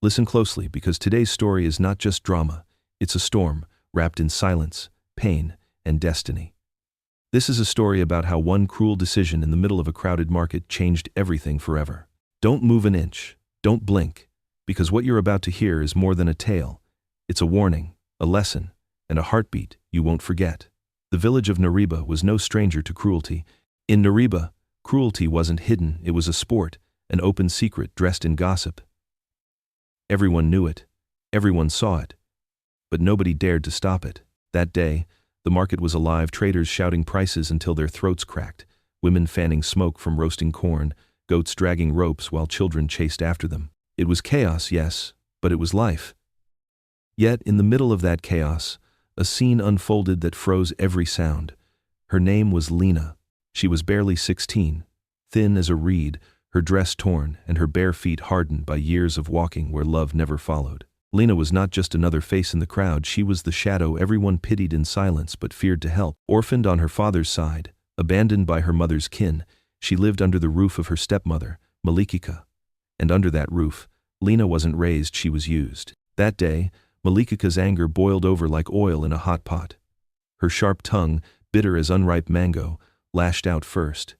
Listen closely, because today's story is not just drama, it's a storm, wrapped in silence, pain, and destiny. This is a story about how one cruel decision in the middle of a crowded market changed everything forever. Don't move an inch, don't blink, because what you're about to hear is more than a tale. It's a warning, a lesson, and a heartbeat you won't forget. The village of Nariba was no stranger to cruelty. In Nariba, cruelty wasn't hidden, it was a sport, an open secret dressed in gossip. Everyone knew it, everyone saw it, but nobody dared to stop it. That day, the market was alive, traders shouting prices until their throats cracked, women fanning smoke from roasting corn, goats dragging ropes while children chased after them. It was chaos, yes, but it was life. Yet, in the middle of that chaos, a scene unfolded that froze every sound. Her name was Lena. She was barely 16, thin as a reed, her dress torn and her bare feet hardened by years of walking where love never followed. Lena was not just another face in the crowd, she was the shadow everyone pitied in silence but feared to help. Orphaned on her father's side, abandoned by her mother's kin, she lived under the roof of her stepmother, Malikika. And under that roof, Lena wasn't raised, she was used. That day, Malikika's anger boiled over like oil in a hot pot. Her sharp tongue, bitter as unripe mango, lashed out first.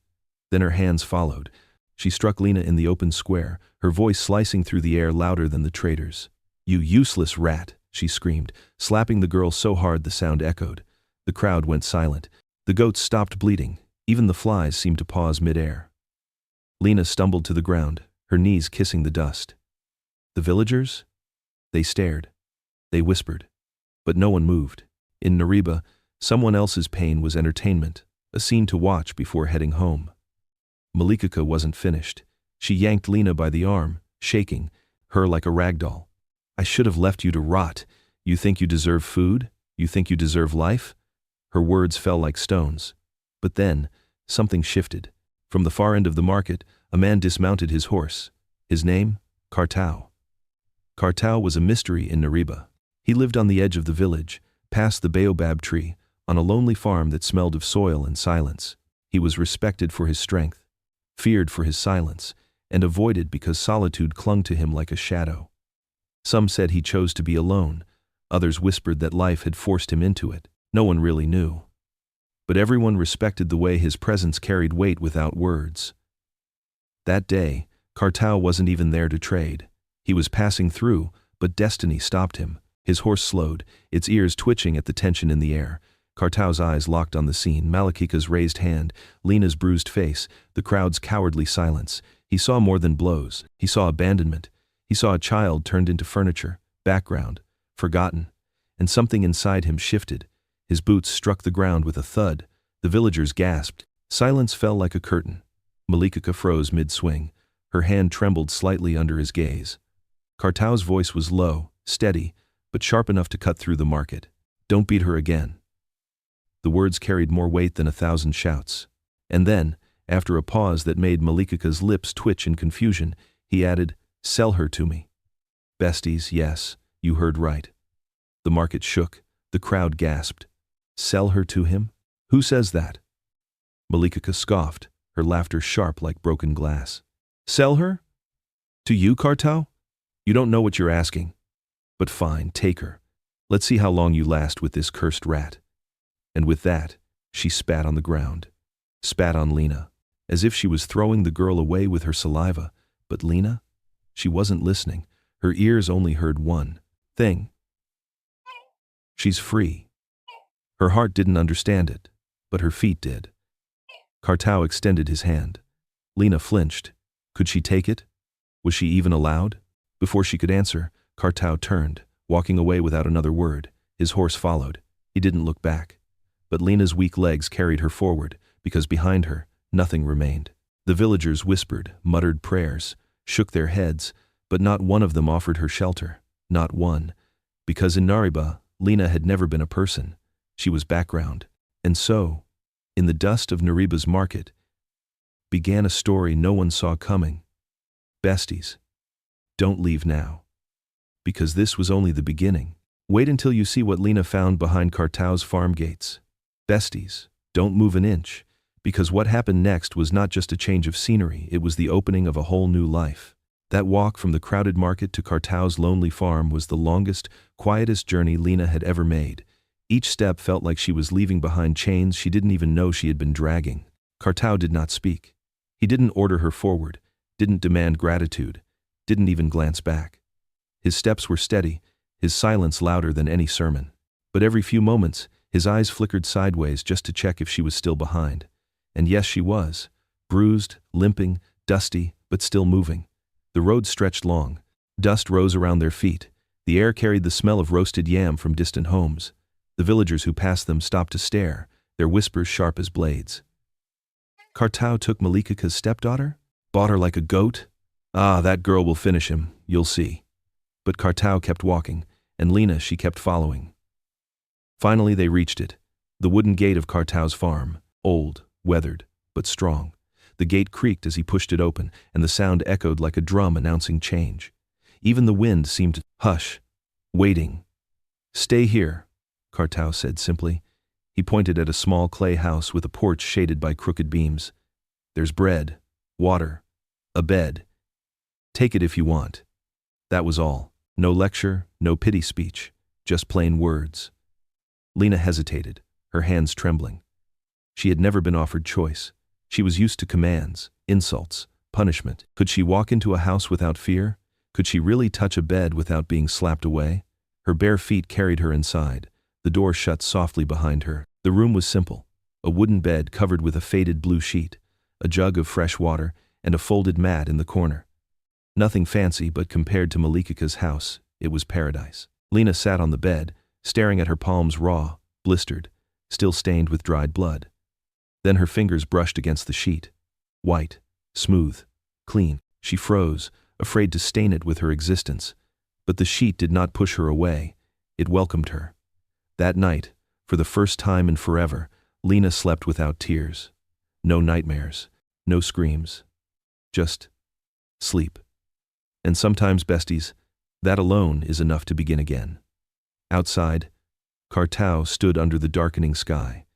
Then her hands followed. She struck Lena in the open square, her voice slicing through the air louder than the traders. "You useless rat," she screamed, slapping the girl so hard the sound echoed. The crowd went silent. The goats stopped bleating. Even the flies seemed to pause mid-air. Lena stumbled to the ground, her knees kissing the dust. The villagers? They stared. They whispered. But no one moved. In Nariba, someone else's pain was entertainment, a scene to watch before heading home. Malikika wasn't finished. She yanked Lena by the arm, shaking her like a rag doll. "I should have left you to rot. You think you deserve food? You think you deserve life?" Her words fell like stones. But then, something shifted. From the far end of the market, a man dismounted his horse. His name? Cartau. Cartau was a mystery in Nariba. He lived on the edge of the village, past the baobab tree, on a lonely farm that smelled of soil and silence. He was respected for his strength, feared for his silence, and avoided because solitude clung to him like a shadow. Some said he chose to be alone, others whispered that life had forced him into it. No one really knew. But everyone respected the way his presence carried weight without words. That day, Cartau wasn't even there to trade. He was passing through, but destiny stopped him. His horse slowed, its ears twitching at the tension in the air. Cartau's eyes locked on the scene, Malikika's raised hand, Lena's bruised face, the crowd's cowardly silence. He saw more than blows. He saw abandonment. He saw a child turned into furniture, background, forgotten. And something inside him shifted. His boots struck the ground with a thud. The villagers gasped. Silence fell like a curtain. Malikika froze mid-swing. Her hand trembled slightly under his gaze. Cartau's voice was low, steady, but sharp enough to cut through the market. "Don't beat her again." The words carried more weight than 1,000 shouts. And then, after a pause that made Malikika's lips twitch in confusion, he added, "Sell her to me." "Besties, yes, you heard right." The market shook. The crowd gasped. "Sell her to him? Who says that?" Malikika scoffed, her laughter sharp like broken glass. "Sell her? To you, Cartau? You don't know what you're asking. But fine, take her. Let's see how long you last with this cursed rat." And with that, she spat on the ground. Spat on Lena, as if she was throwing the girl away with her saliva. But Lena? She wasn't listening. Her ears only heard one thing. She's free. Her heart didn't understand it, but her feet did. Cartau extended his hand. Lena flinched. Could she take it? Was she even allowed? Before she could answer, Cartau turned, walking away without another word. His horse followed. He didn't look back. But Lena's weak legs carried her forward, because behind her, nothing remained. The villagers whispered, muttered prayers, shook their heads, but not one of them offered her shelter. Not one. Because in Nariba, Lena had never been a person. She was background. And so, in the dust of Nariba's market, began a story no one saw coming. Besties, don't leave now. Because this was only the beginning. Wait until you see what Lena found behind Cartau's farm gates. Besties, don't move an inch, because what happened next was not just a change of scenery, it was the opening of a whole new life. That walk from the crowded market to Cartau's lonely farm was the longest, quietest journey Lena had ever made. Each step felt like she was leaving behind chains she didn't even know she had been dragging. Cartau did not speak. He didn't order her forward, didn't demand gratitude, didn't even glance back. His steps were steady, his silence louder than any sermon. But every few moments, his eyes flickered sideways just to check if she was still behind. And yes, she was. Bruised, limping, dusty, but still moving. The road stretched long. Dust rose around their feet. The air carried the smell of roasted yam from distant homes. The villagers who passed them stopped to stare, their whispers sharp as blades. Cartau took Malikika's stepdaughter? Bought her like a goat? Ah, that girl will finish him, you'll see. But Cartau kept walking, and Lena she kept following. Finally they reached it, the wooden gate of Cartau's farm, old, weathered, but strong. The gate creaked as he pushed it open, and the sound echoed like a drum announcing change. Even the wind seemed to hush, waiting. "Stay here," Cartau said simply. He pointed at a small clay house with a porch shaded by crooked beams. "There's bread, water, a bed. Take it if you want." That was all. No lecture, no pity speech, just plain words. Lena hesitated, her hands trembling. She had never been offered choice. She was used to commands, insults, punishment. Could she walk into a house without fear? Could she really touch a bed without being slapped away? Her bare feet carried her inside. The door shut softly behind her. The room was simple. A wooden bed covered with a faded blue sheet, a jug of fresh water, and a folded mat in the corner. Nothing fancy, but compared to Malikika's house, it was paradise. Lena sat on the bed, staring at her palms raw, blistered, still stained with dried blood. Then her fingers brushed against the sheet. White, smooth, clean. She froze, afraid to stain it with her existence. But the sheet did not push her away. It welcomed her. That night, for the first time in forever, Lena slept without tears. No nightmares, no screams. Just sleep. And sometimes, besties, that alone is enough to begin again. Outside, Cartau stood under the darkening sky.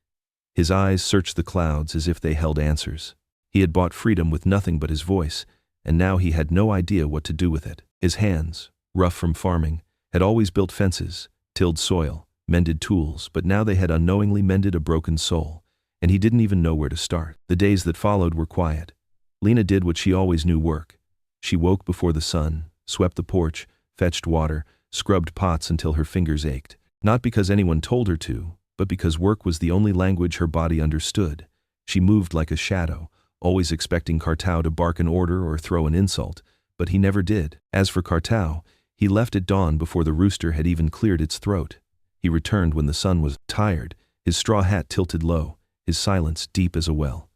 His eyes searched the clouds as if they held answers. He had bought freedom with nothing but his voice, and now he had no idea what to do with it. His hands, rough from farming, had always built fences, tilled soil, mended tools, but now they had unknowingly mended a broken soul, and he didn't even know where to start. The days that followed were quiet. Lena did what she always knew work. She woke before the sun, swept the porch, fetched water, scrubbed pots until her fingers ached. Not because anyone told her to, but because work was the only language her body understood. She moved like a shadow, always expecting Cartau to bark an order or throw an insult, but he never did. As for Cartau, he left at dawn before the rooster had even cleared its throat. He returned when the sun was tired, his straw hat tilted low, his silence deep as a well.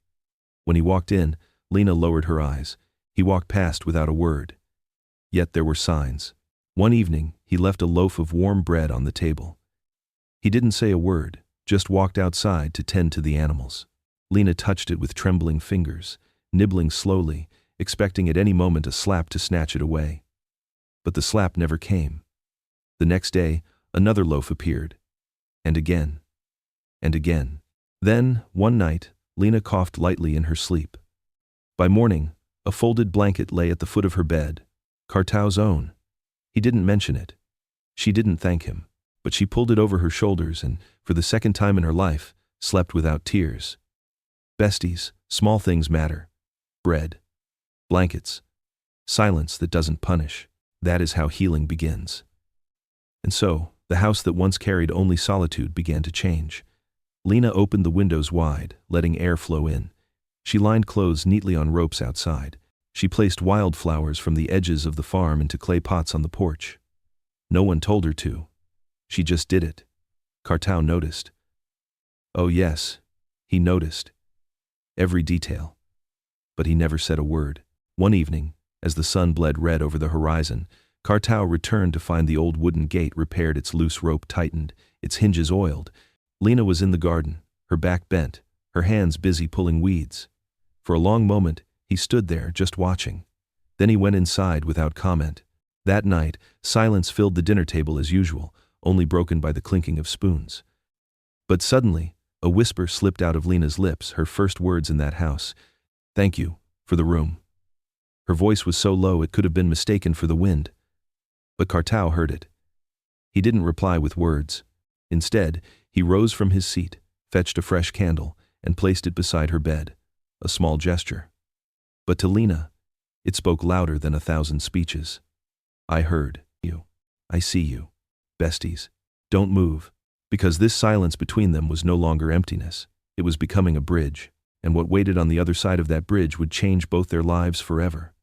When he walked in, Lena lowered her eyes. He walked past without a word. Yet there were signs. One evening, he left a loaf of warm bread on the table. He didn't say a word, just walked outside to tend to the animals. Lena touched it with trembling fingers, nibbling slowly, expecting at any moment a slap to snatch it away. But the slap never came. The next day, another loaf appeared. And again. And again. Then, one night, Lena coughed lightly in her sleep. By morning, a folded blanket lay at the foot of her bed, Cartau's own. He didn't mention it. She didn't thank him, but she pulled it over her shoulders and, for the second time in her life, slept without tears. Besties, small things matter. Bread. Blankets. Silence that doesn't punish. That is how healing begins. And so, the house that once carried only solitude began to change. Lena opened the windows wide, letting air flow in. She lined clothes neatly on ropes outside. She placed wildflowers from the edges of the farm into clay pots on the porch. No one told her to. She just did it. Cartau noticed. Oh yes, he noticed. Every detail. But he never said a word. One evening, as the sun bled red over the horizon, Cartau returned to find the old wooden gate repaired, its loose rope tightened, its hinges oiled. Lena was in the garden, her back bent, her hands busy pulling weeds. For a long moment, he stood there, just watching. Then he went inside without comment. That night, silence filled the dinner table as usual, only broken by the clinking of spoons. But suddenly, a whisper slipped out of Lena's lips, her first words in that house. "Thank you, for the room." Her voice was so low it could have been mistaken for the wind. But Cartau heard it. He didn't reply with words. Instead, he rose from his seat, fetched a fresh candle, and placed it beside her bed. A small gesture. But to Lena, it spoke louder than 1,000 speeches. I heard you. I see you. Besties. Don't move. Because this silence between them was no longer emptiness. It was becoming a bridge. And what waited on the other side of that bridge would change both their lives forever.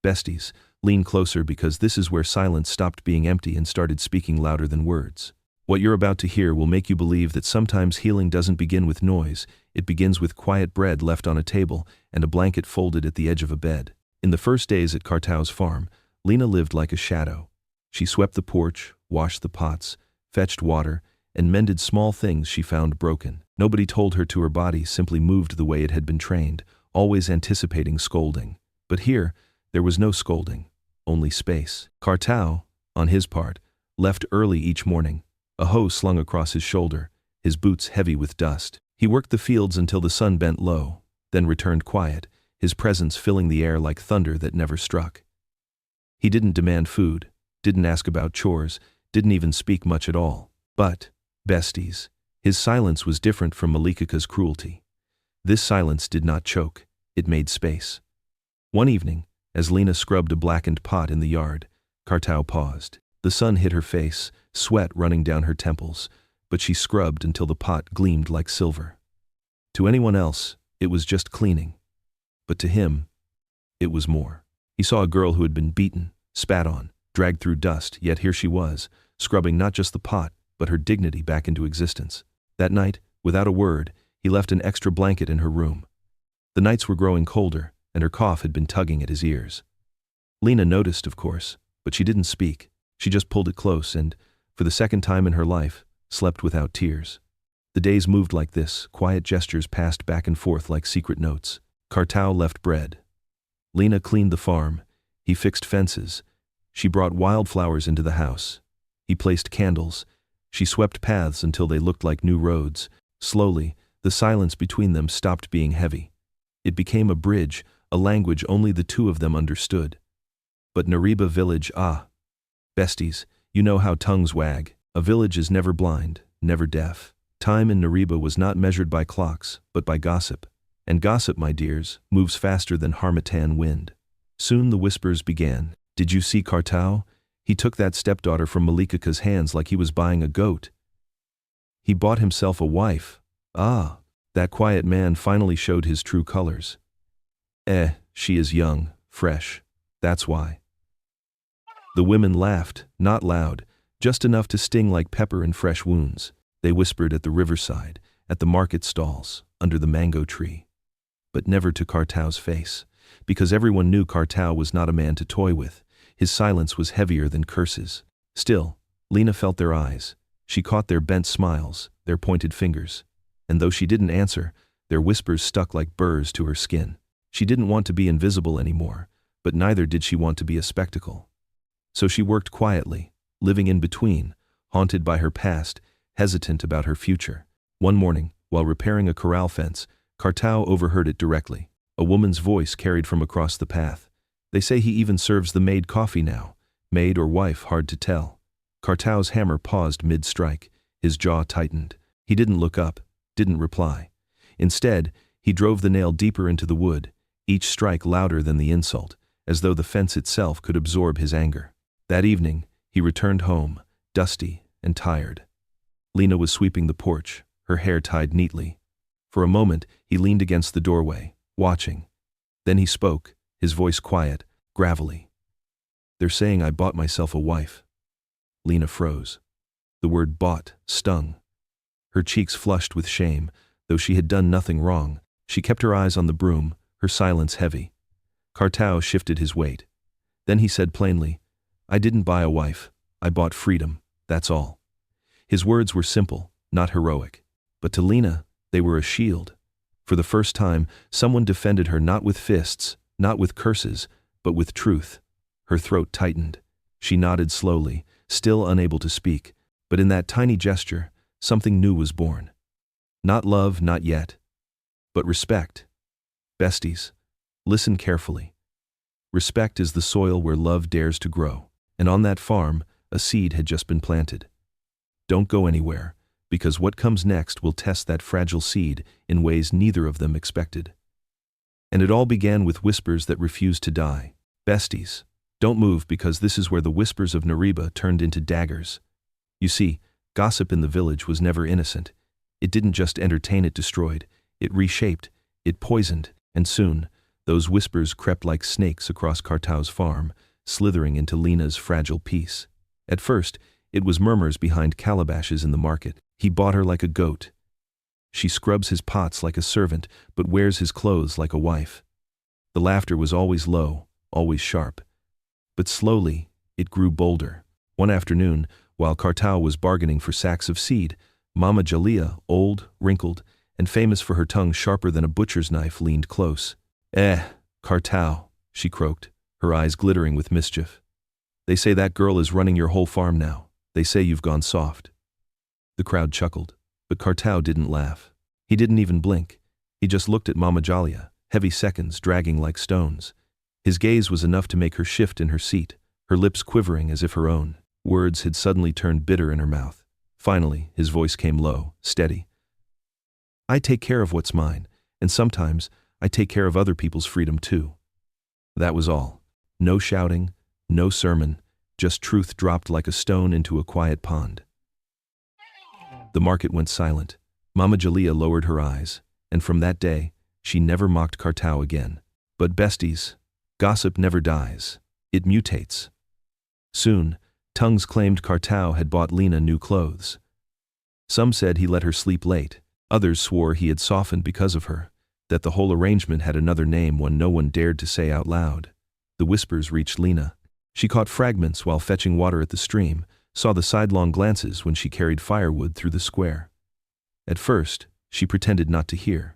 Besties, lean closer because this is where silence stopped being empty and started speaking louder than words. What you're about to hear will make you believe that sometimes healing doesn't begin with noise, it begins with quiet bread left on a table and a blanket folded at the edge of a bed. In the first days at Cartau's farm, Lena lived like a shadow. She swept the porch, washed the pots, fetched water, and mended small things she found broken. Nobody told her to her body simply moved the way it had been trained, always anticipating scolding. But here, there was no scolding, only space. Cartau, on his part, left early each morning, a hoe slung across his shoulder, his boots heavy with dust. He worked the fields until the sun bent low, then returned quiet, his presence filling the air like thunder that never struck. He didn't demand food, didn't ask about chores, didn't even speak much at all. But, besties, his silence was different from Malikika's cruelty. This silence did not choke, it made space. One evening, as Lena scrubbed a blackened pot in the yard, Cartau paused. The sun hit her face, sweat running down her temples, but she scrubbed until the pot gleamed like silver. To anyone else, it was just cleaning. But to him, it was more. He saw a girl who had been beaten, spat on, dragged through dust, yet here she was, scrubbing not just the pot, but her dignity back into existence. That night, without a word, he left an extra blanket in her room. The nights were growing colder, and her cough had been tugging at his ears. Lena noticed, of course, but she didn't speak. She just pulled it close and, for the second time in her life, slept without tears. The days moved like this, quiet gestures passed back and forth like secret notes. Cartau left bread. Lena cleaned the farm. He fixed fences. She brought wildflowers into the house. He placed candles. She swept paths until they looked like new roads. Slowly, the silence between them stopped being heavy. It became a bridge, a language only the two of them understood. But Nariba village, besties, you know how tongues wag. A village is never blind, never deaf. Time in Nariba was not measured by clocks, but by gossip. And gossip, my dears, moves faster than harmattan wind. Soon the whispers began. Did you see Cartau? He took that stepdaughter from Malikika's hands like he was buying a goat. He bought himself a wife. That quiet man finally showed his true colors. She is young, fresh. That's why. The women laughed, not loud, just enough to sting like pepper in fresh wounds. They whispered at the riverside, at the market stalls, under the mango tree. But never to Cartau's face, because everyone knew Cartau was not a man to toy with. His silence was heavier than curses. Still, Lena felt their eyes. She caught their bent smiles, their pointed fingers. And though she didn't answer, their whispers stuck like burrs to her skin. She didn't want to be invisible anymore, but neither did she want to be a spectacle. So she worked quietly, living in between, haunted by her past, hesitant about her future. One morning, while repairing a corral fence, Cartau overheard it directly. A woman's voice carried from across the path. They say he even serves the maid coffee now. Maid or wife, hard to tell. Cartau's hammer paused mid-strike. His jaw tightened. He didn't look up, didn't reply. Instead, he drove the nail deeper into the wood, each strike louder than the insult, as though the fence itself could absorb his anger. That evening, he returned home, dusty and tired. Lena was sweeping the porch, her hair tied neatly. For a moment, he leaned against the doorway, watching. Then he spoke, his voice quiet, gravelly. They're saying I bought myself a wife. Lena froze. The word bought stung. Her cheeks flushed with shame, though she had done nothing wrong. She kept her eyes on the broom, her silence heavy. Cartau shifted his weight. Then he said plainly, I didn't buy a wife. I bought freedom, that's all. His words were simple, not heroic. But to Lena, they were a shield. For the first time, someone defended her not with fists, not with curses, but with truth. Her throat tightened. She nodded slowly, still unable to speak, but in that tiny gesture, something new was born. Not love, not yet, but respect. Besties, listen carefully. Respect is the soil where love dares to grow. And on that farm, a seed had just been planted. Don't go anywhere, because what comes next will test that fragile seed in ways neither of them expected. And it all began with whispers that refused to die. Besties, don't move, because this is where the whispers of Nariba turned into daggers. You see, gossip in the village was never innocent. It didn't just entertain, it destroyed. It reshaped, it poisoned, and soon, those whispers crept like snakes across Cartau's farm, slithering into Lena's fragile peace. At first, it was murmurs behind calabashes in the market. He bought her like a goat. She scrubs his pots like a servant, but wears his clothes like a wife. The laughter was always low, always sharp. But slowly, it grew bolder. One afternoon, while Cartau was bargaining for sacks of seed, Mama Jalea, old, wrinkled, and famous for her tongue sharper than a butcher's knife, leaned close. Cartau, she croaked, her eyes glittering with mischief. They say that girl is running your whole farm now. They say you've gone soft. The crowd chuckled, but Cartau didn't laugh. He didn't even blink. He just looked at Mama Jalea, heavy seconds dragging like stones. His gaze was enough to make her shift in her seat, her lips quivering as if her own words had suddenly turned bitter in her mouth. Finally, his voice came low, steady. I take care of what's mine, and sometimes I take care of other people's freedom too. That was all. No shouting, no sermon, just truth dropped like a stone into a quiet pond. The market went silent. Mama Jalea lowered her eyes, and from that day, she never mocked Cartau again. But besties, gossip never dies. It mutates. Soon, tongues claimed Cartau had bought Lena new clothes. Some said he let her sleep late. Others swore he had softened because of her, that the whole arrangement had another name one no one dared to say out loud. The whispers reached Lena. She caught fragments while fetching water at the stream, saw the sidelong glances when she carried firewood through the square. At first, she pretended not to hear.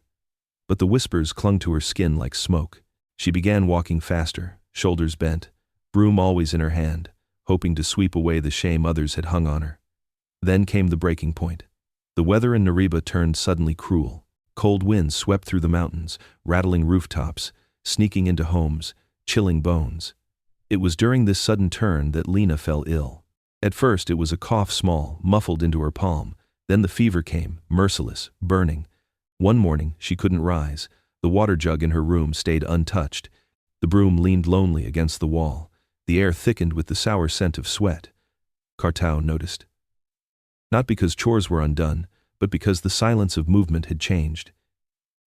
But the whispers clung to her skin like smoke. She began walking faster, shoulders bent, broom always in her hand, hoping to sweep away the shame others had hung on her. Then came the breaking point. The weather in Nariba turned suddenly cruel. Cold winds swept through the mountains, rattling rooftops, sneaking into homes, chilling bones. It was during this sudden turn that Lena fell ill. At first it was a cough small, muffled into her palm. Then the fever came, merciless, burning. One morning she couldn't rise. The water jug in her room stayed untouched. The broom leaned lonely against the wall. The air thickened with the sour scent of sweat. Cartau noticed. Not because chores were undone, but because the silence of movement had changed.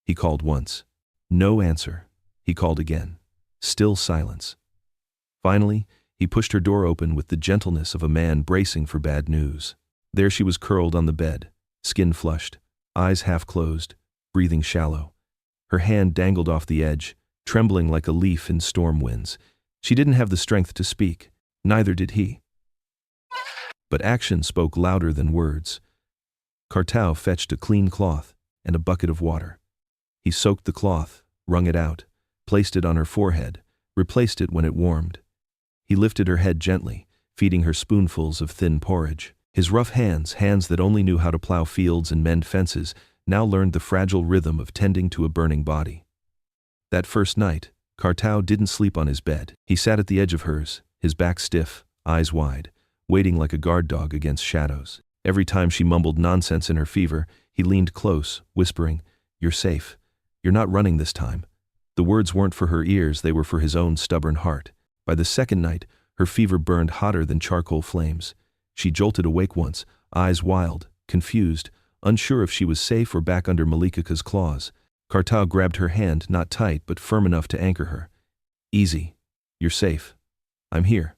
He called once. No answer. He called again. Still silence. Finally, he pushed her door open with the gentleness of a man bracing for bad news. There she was curled on the bed, skin flushed, eyes half closed, breathing shallow. Her hand dangled off the edge, trembling like a leaf in storm winds. She didn't have the strength to speak, neither did he. But action spoke louder than words. Cartau fetched a clean cloth and a bucket of water. He soaked the cloth, wrung it out, placed it on her forehead, replaced it when it warmed. He lifted her head gently, feeding her spoonfuls of thin porridge. His rough hands that only knew how to plow fields and mend fences, now learned the fragile rhythm of tending to a burning body. That first night, Cartau didn't sleep on his bed. He sat at the edge of hers, his back stiff, eyes wide, waiting like a guard dog against shadows. Every time she mumbled nonsense in her fever, he leaned close, whispering, "You're safe. You're not running this time." The words weren't for her ears, they were for his own stubborn heart. By the second night, her fever burned hotter than charcoal flames. She jolted awake once, eyes wild, confused, unsure if she was safe or back under Malikika's claws. Cartau grabbed her hand, not tight but firm enough to anchor her. "Easy. You're safe. I'm here."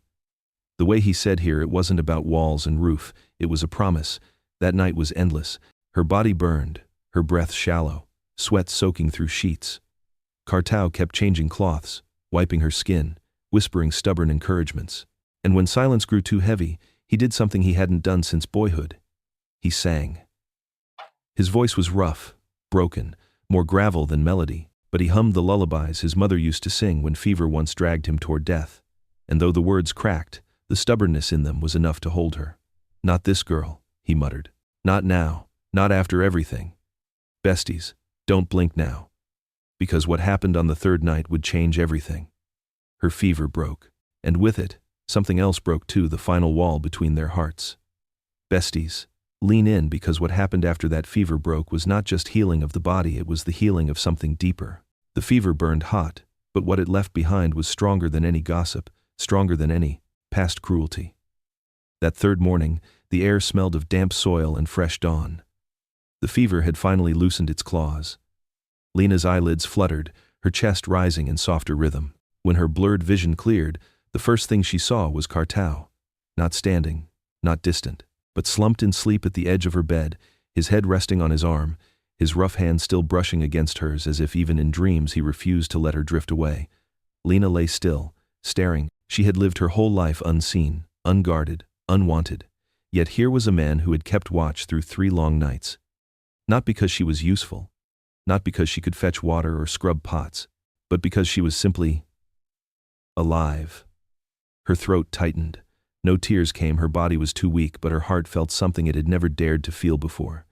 The way he said here, it wasn't about walls and roof, it was a promise. That night was endless. Her body burned, her breath shallow, sweat soaking through sheets. Cartau kept changing cloths, wiping her skin, whispering stubborn encouragements. And when silence grew too heavy, he did something he hadn't done since boyhood. He sang. His voice was rough, broken, more gravel than melody, but he hummed the lullabies his mother used to sing when fever once dragged him toward death. And though the words cracked, the stubbornness in them was enough to hold her. "Not this girl," he muttered. "Not now, not after everything. Besties, don't blink now." Because what happened on the third night would change everything. Her fever broke. And with it, something else broke too, the final wall between their hearts. Besties, lean in, because what happened after that fever broke was not just healing of the body, it was the healing of something deeper. The fever burned hot, but what it left behind was stronger than any gossip, stronger than any past cruelty. That third morning, the air smelled of damp soil and fresh dawn. The fever had finally loosened its claws. Lena's eyelids fluttered, her chest rising in softer rhythm. When her blurred vision cleared, the first thing she saw was Cartau, not standing, not distant, but slumped in sleep at the edge of her bed, his head resting on his arm, his rough hand still brushing against hers as if even in dreams he refused to let her drift away. Lena lay still, staring. She had lived her whole life unseen, unguarded, unwanted. Yet here was a man who had kept watch through 3 long nights. Not because she was useful, not because she could fetch water or scrub pots, but because she was simply alive. Her throat tightened. No tears came, her body was too weak, but her heart felt something it had never dared to feel before.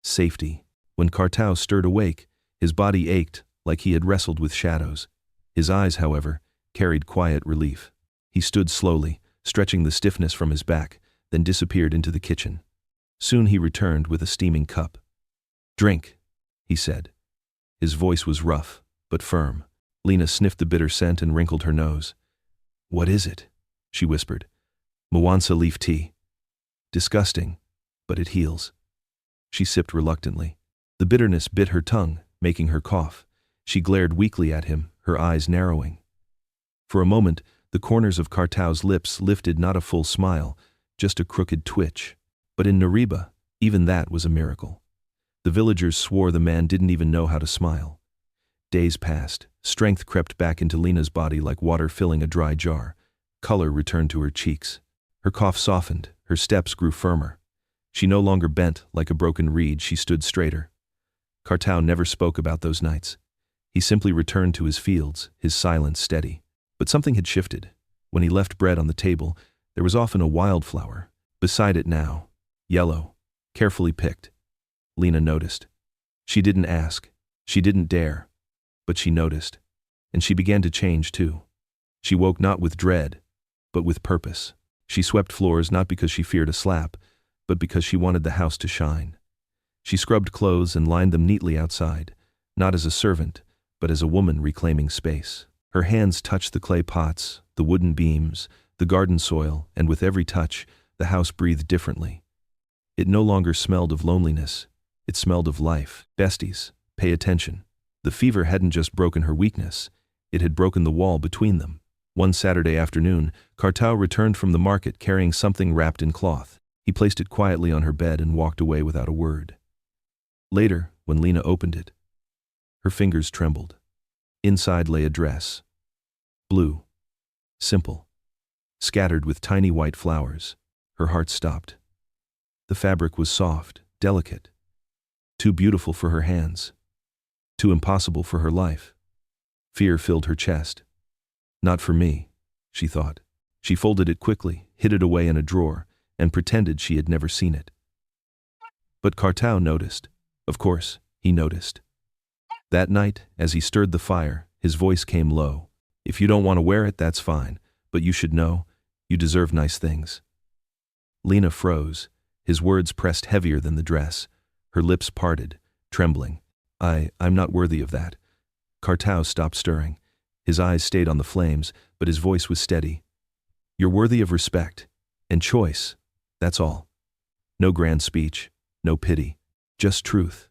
Safety. When Cartau stirred awake, his body ached like he had wrestled with shadows. His eyes, however, carried quiet relief. He stood slowly, stretching the stiffness from his back, then disappeared into the kitchen. Soon he returned with a steaming cup. "Drink," he said. His voice was rough, but firm. Lena sniffed the bitter scent and wrinkled her nose. "What is it?" she whispered. "Mwansa leaf tea." "Disgusting, but it heals." She sipped reluctantly. The bitterness bit her tongue, making her cough. She glared weakly at him, her eyes narrowing. For a moment, the corners of Cartau's lips lifted, not a full smile, just a crooked twitch. But in Nariba, even that was a miracle. The villagers swore the man didn't even know how to smile. Days passed. Strength crept back into Lena's body like water filling a dry jar. Color returned to her cheeks. Her cough softened, her steps grew firmer. She no longer bent like a broken reed, she stood straighter. Cartau never spoke about those nights. He simply returned to his fields, his silence steady. But something had shifted. When he left bread on the table, there was often a wildflower. Beside it now, yellow, carefully picked. Lena noticed. She didn't ask. She didn't dare. But she noticed. And she began to change too. She woke not with dread, but with purpose. She swept floors not because she feared a slap, but because she wanted the house to shine. She scrubbed clothes and lined them neatly outside, not as a servant, but as a woman reclaiming space. Her hands touched the clay pots, the wooden beams, the garden soil, and with every touch, the house breathed differently. It no longer smelled of loneliness. It smelled of life. Besties, pay attention. The fever hadn't just broken her weakness. It had broken the wall between them. One Saturday afternoon, Cartau returned from the market carrying something wrapped in cloth. He placed it quietly on her bed and walked away without a word. Later, when Lena opened it, her fingers trembled. Inside lay a dress. Blue. Simple. Scattered with tiny white flowers. Her heart stopped. The fabric was soft, delicate. Too beautiful for her hands. Too impossible for her life. Fear filled her chest. Not for me, she thought. She folded it quickly, hid it away in a drawer, and pretended she had never seen it. But Cartau noticed. Of course, he noticed. That night, as he stirred the fire, his voice came low. "If you don't want to wear it, that's fine, but you should know, you deserve nice things." Lena froze. His words pressed heavier than the dress. Her lips parted, trembling. I'm not worthy of that." Cartau stopped stirring. His eyes stayed on the flames, but his voice was steady. "You're worthy of respect and choice, that's all. No grand speech, no pity, just truth.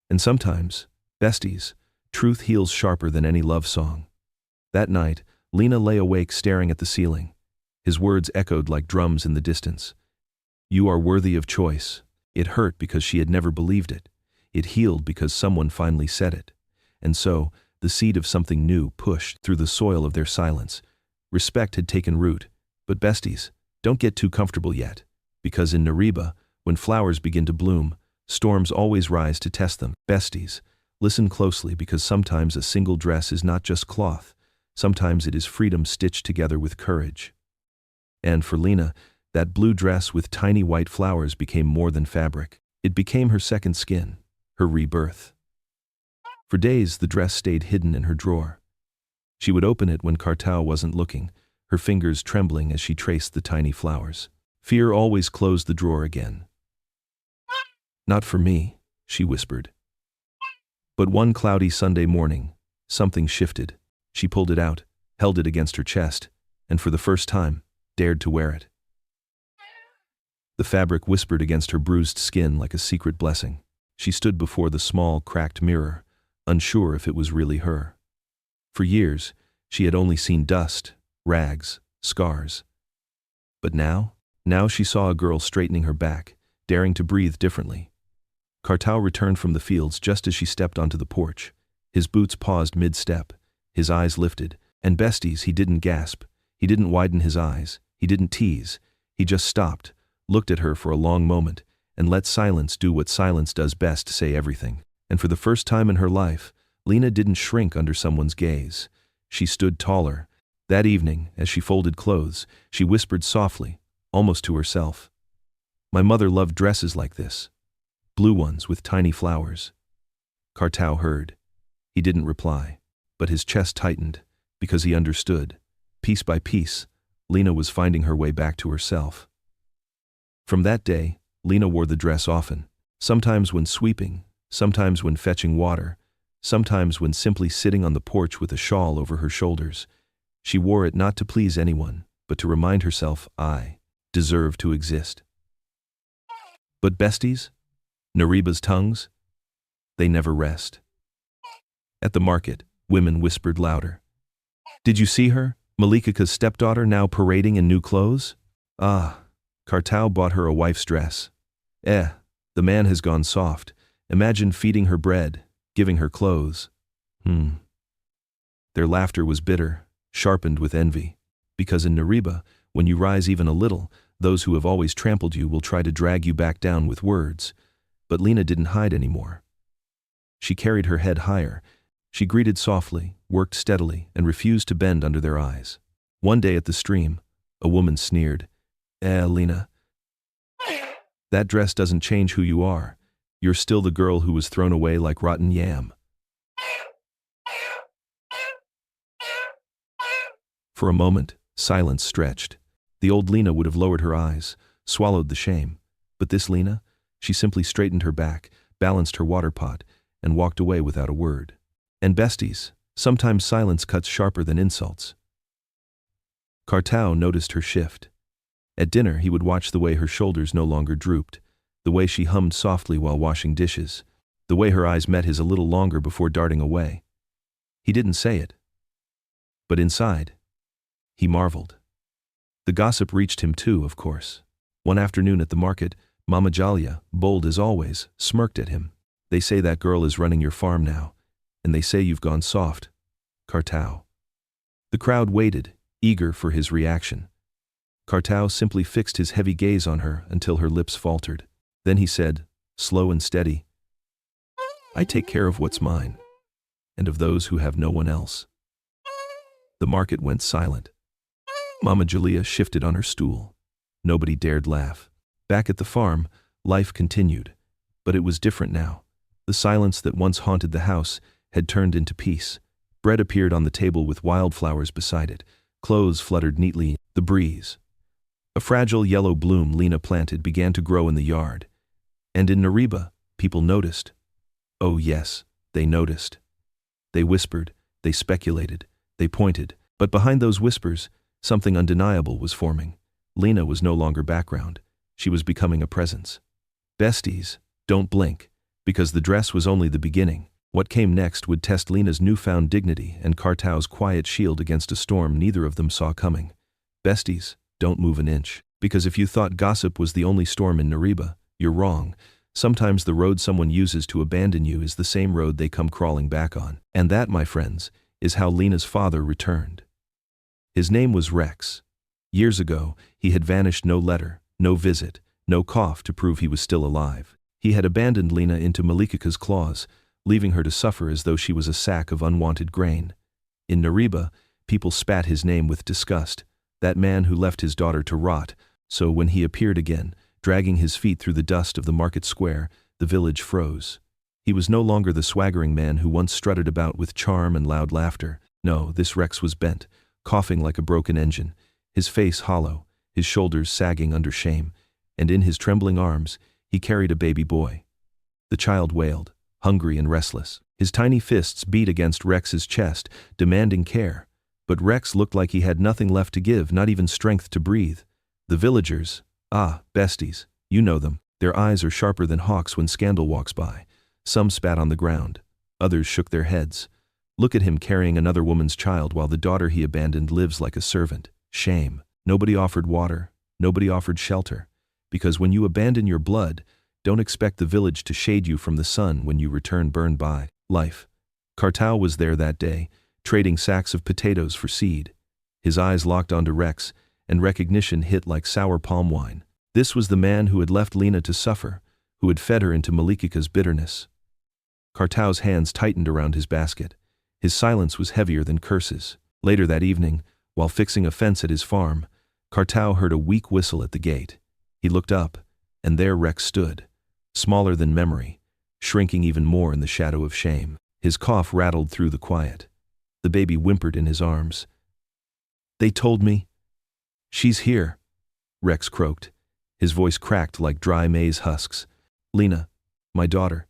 And sometimes, besties, truth heals sharper than any love song." That night, Lena lay awake staring at the ceiling. His words echoed like drums in the distance. "You are worthy of choice." It hurt because she had never believed it. It healed because someone finally said it. And so, the seed of something new pushed through the soil of their silence. Respect had taken root. But besties, don't get too comfortable yet. Because in Nariba, when flowers begin to bloom, storms always rise to test them. Besties, listen closely, because sometimes a single dress is not just cloth. Sometimes it is freedom stitched together with courage. And for Lena, that blue dress with tiny white flowers became more than fabric. It became her second skin, her rebirth. For days, the dress stayed hidden in her drawer. She would open it when Cartau wasn't looking, her fingers trembling as she traced the tiny flowers. Fear always closed the drawer again. "Not for me," she whispered. But one cloudy Sunday morning, something shifted. She pulled it out, held it against her chest, and for the first time, dared to wear it. The fabric whispered against her bruised skin like a secret blessing. She stood before the small, cracked mirror, unsure if it was really her. For years, she had only seen dust, rags, scars. But now she saw a girl straightening her back, daring to breathe differently. Cartau returned from the fields just as she stepped onto the porch. His boots paused mid-step, his eyes lifted, and besties, he didn't gasp, he didn't widen his eyes, he didn't tease, he just stopped, looked at her for a long moment, and let silence do what silence does best, say everything. And for the first time in her life, Lena didn't shrink under someone's gaze. She stood taller. That evening, as she folded clothes, she whispered softly, almost to herself, "My mother loved dresses like this. Blue ones with tiny flowers." Cartau heard. He didn't reply, but his chest tightened, because he understood. Piece by piece, Lena was finding her way back to herself. From that day, Lena wore the dress often, sometimes when sweeping, sometimes when fetching water, sometimes when simply sitting on the porch with a shawl over her shoulders. She wore it not to please anyone, but to remind herself, I deserve to exist. But besties? Nariba's tongues? They never rest. At the market, women whispered louder. "Did you see her? Malikika's stepdaughter now parading in new clothes? Ah, Cartau bought her a wife's dress. The man has gone soft. Imagine feeding her bread, giving her clothes." Their laughter was bitter, sharpened with envy. Because in Nariba, when you rise even a little, those who have always trampled you will try to drag you back down with words. But Lena didn't hide anymore. She carried her head higher. She greeted softly, worked steadily, and refused to bend under their eyes. One day at the stream, a woman sneered, Lena, that dress doesn't change who you are. You're still the girl who was thrown away like rotten yam." For a moment, silence stretched. The old Lena would have lowered her eyes, swallowed the shame. But this Lena, she simply straightened her back, balanced her water pot, and walked away without a word. And besties, sometimes silence cuts sharper than insults. Cartau noticed her shift. At dinner, he would watch the way her shoulders no longer drooped, the way she hummed softly while washing dishes, the way her eyes met his a little longer before darting away. He didn't say it. But inside, he marveled. The gossip reached him too, of course. One afternoon at the market, Mama Jalia, bold as always, smirked at him. "They say that girl is running your farm now, and they say you've gone soft, Cartau." The crowd waited, eager for his reaction. Cartau simply fixed his heavy gaze on her until her lips faltered. Then he said, slow and steady, "I take care of what's mine, and of those who have no one else." The market went silent. Mama Julia shifted on her stool. Nobody dared laugh. Back at the farm, life continued. But it was different now. The silence that once haunted the house had turned into peace. Bread appeared on the table with wildflowers beside it. Clothes fluttered neatly in the breeze. A fragile yellow bloom Lena planted began to grow in the yard. And in Nariba, people noticed. Oh yes, they noticed. They whispered, they speculated, they pointed. But behind those whispers, something undeniable was forming. Lena was no longer background. She was becoming a presence. Besties, don't blink, because the dress was only the beginning. What came next would test Lena's newfound dignity and Cartau's quiet shield against a storm neither of them saw coming. Besties, don't move an inch, because if you thought gossip was the only storm in Nariba, you're wrong. Sometimes the road someone uses to abandon you is the same road they come crawling back on. And that, my friends, is how Lena's father returned. His name was Rex. Years ago, he had vanished, no letter, no visit, no cough to prove he was still alive. He had abandoned Lena into Malikika's claws, leaving her to suffer as though she was a sack of unwanted grain. In Nariba, people spat his name with disgust, that man who left his daughter to rot. So when he appeared again, dragging his feet through the dust of the market square, the village froze. He was no longer the swaggering man who once strutted about with charm and loud laughter. No, this Rex was bent, coughing like a broken engine, his face hollow, his shoulders sagging under shame, and in his trembling arms, he carried a baby boy. The child wailed, hungry and restless. His tiny fists beat against Rex's chest, demanding care. But Rex looked like he had nothing left to give, not even strength to breathe. The villagers, besties, you know them. Their eyes are sharper than hawks when scandal walks by. Some spat on the ground. Others shook their heads. Look at him carrying another woman's child while the daughter he abandoned lives like a servant. Shame. Nobody offered water. Nobody offered shelter. Because when you abandon your blood, don't expect the village to shade you from the sun when you return burned by life. Cartau was there that day, trading sacks of potatoes for seed. His eyes locked onto Rex, and recognition hit like sour palm wine. This was the man who had left Lena to suffer, who had fed her into Malikika's bitterness. Cartau's hands tightened around his basket. His silence was heavier than curses. Later that evening, while fixing a fence at his farm, Cartau heard a weak whistle at the gate. He looked up, and there Rex stood, smaller than memory, shrinking even more in the shadow of shame. His cough rattled through the quiet. The baby whimpered in his arms. "They told me." "She's here," Rex croaked. His voice cracked like dry maize husks. "Lena, my daughter.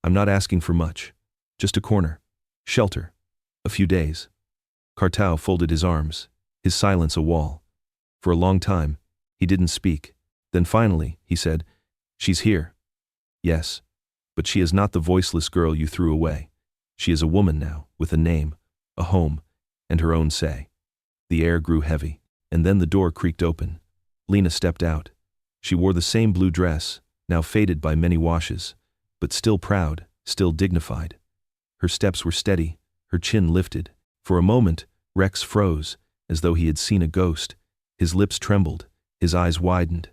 I'm not asking for much. Just a corner. Shelter. A few days." Cartau folded his arms, his silence a wall. For a long time, he didn't speak. Then finally, he said, "She's here. Yes, but she is not the voiceless girl you threw away. She is a woman now, with a name, a home, and her own say." The air grew heavy, and then the door creaked open. Lena stepped out. She wore the same blue dress, now faded by many washes, but still proud, still dignified. Her steps were steady, her chin lifted. For a moment, Rex froze, as though he had seen a ghost. His lips trembled, his eyes widened.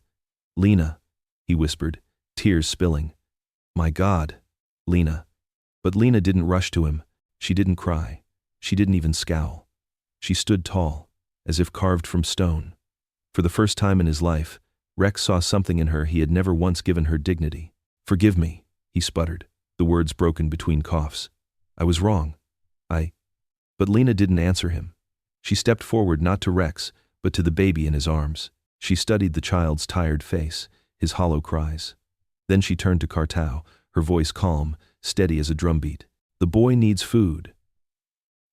"Lena," he whispered, tears spilling. "My God, Lena." But Lena didn't rush to him. She didn't cry. She didn't even scowl. She stood tall, as if carved from stone. For the first time in his life, Rex saw something in her he had never once given her: dignity. "Forgive me," he sputtered, the words broken between coughs. "I was wrong. But Lena didn't answer him. She stepped forward, not to Rex, but to the baby in his arms. She studied the child's tired face, his hollow cries. Then she turned to Cartau, her voice calm, steady as a drumbeat. "The boy needs food."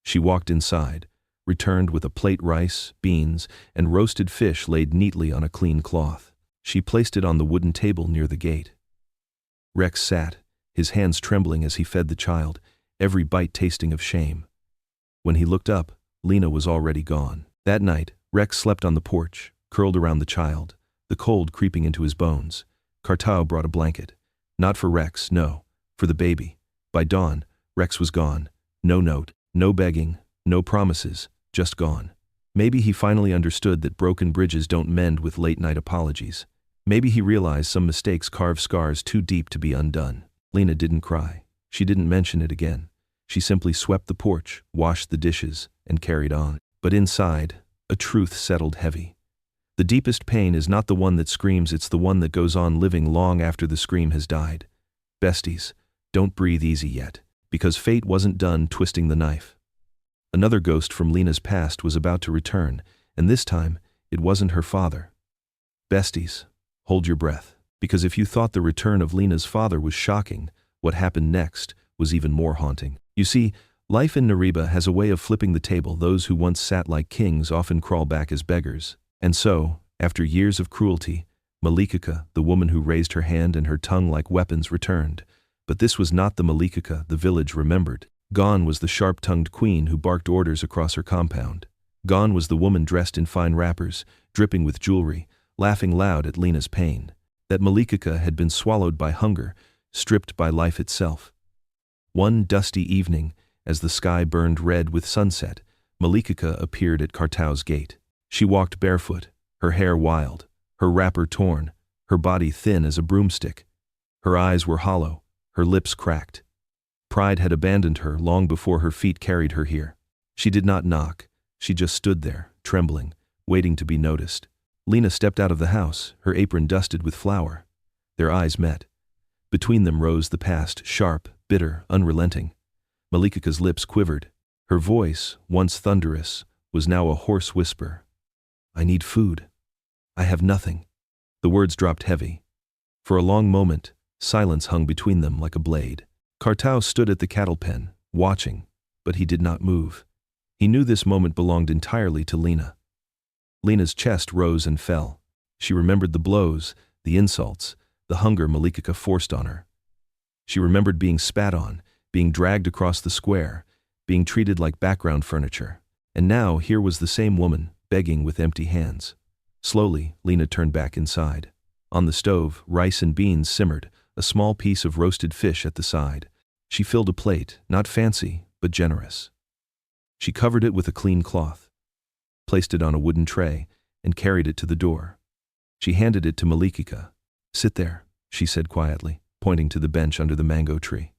She walked inside, returned with a plate: rice, beans, and roasted fish laid neatly on a clean cloth. She placed it on the wooden table near the gate. Rex sat, his hands trembling as he fed the child, every bite tasting of shame. When he looked up, Lena was already gone. That night, Rex slept on the porch, curled around the child, the cold creeping into his bones. Cartau brought a blanket. Not for Rex, no, for the baby. By dawn, Rex was gone. No note, no begging, no promises, just gone. Maybe he finally understood that broken bridges don't mend with late-night apologies. Maybe he realized some mistakes carve scars too deep to be undone. Lena didn't cry. She didn't mention it again. She simply swept the porch, washed the dishes, and carried on. But inside, a truth settled heavy. The deepest pain is not the one that screams, it's the one that goes on living long after the scream has died. Besties, don't breathe easy yet, because fate wasn't done twisting the knife. Another ghost from Lena's past was about to return, and this time, it wasn't her father. Besties, hold your breath, because if you thought the return of Lena's father was shocking, what happened next was even more haunting. You see, life in Nariba has a way of flipping the table. Those who once sat like kings often crawl back as beggars. And so, after years of cruelty, Malikika, the woman who raised her hand and her tongue like weapons, returned. But this was not the Malikika the village remembered. Gone was the sharp-tongued queen who barked orders across her compound. Gone was the woman dressed in fine wrappers, dripping with jewelry, laughing loud at Lena's pain. That Malikika had been swallowed by hunger, stripped by life itself. One dusty evening, as the sky burned red with sunset, Malikika appeared at Cartau's gate. She walked barefoot, her hair wild, her wrapper torn, her body thin as a broomstick. Her eyes were hollow, her lips cracked. Pride had abandoned her long before her feet carried her here. She did not knock, she just stood there, trembling, waiting to be noticed. Lena stepped out of the house, her apron dusted with flour. Their eyes met. Between them rose the past, sharp, bitter, unrelenting. Malikika's lips quivered. Her voice, once thunderous, was now a hoarse whisper. "I need food. I have nothing." The words dropped heavy. For a long moment, silence hung between them like a blade. Cartau stood at the cattle pen, watching, but he did not move. He knew this moment belonged entirely to Lena. Lena's chest rose and fell. She remembered the blows, the insults, the hunger Malikika forced on her. She remembered being spat on, being dragged across the square, being treated like background furniture. And now here was the same woman, begging with empty hands. Slowly, Lena turned back inside. On the stove, rice and beans simmered, a small piece of roasted fish at the side. She filled a plate, not fancy, but generous. She covered it with a clean cloth, placed it on a wooden tray, and carried it to the door. She handed it to Malikika. "Sit there," she said quietly, pointing to the bench under the mango tree.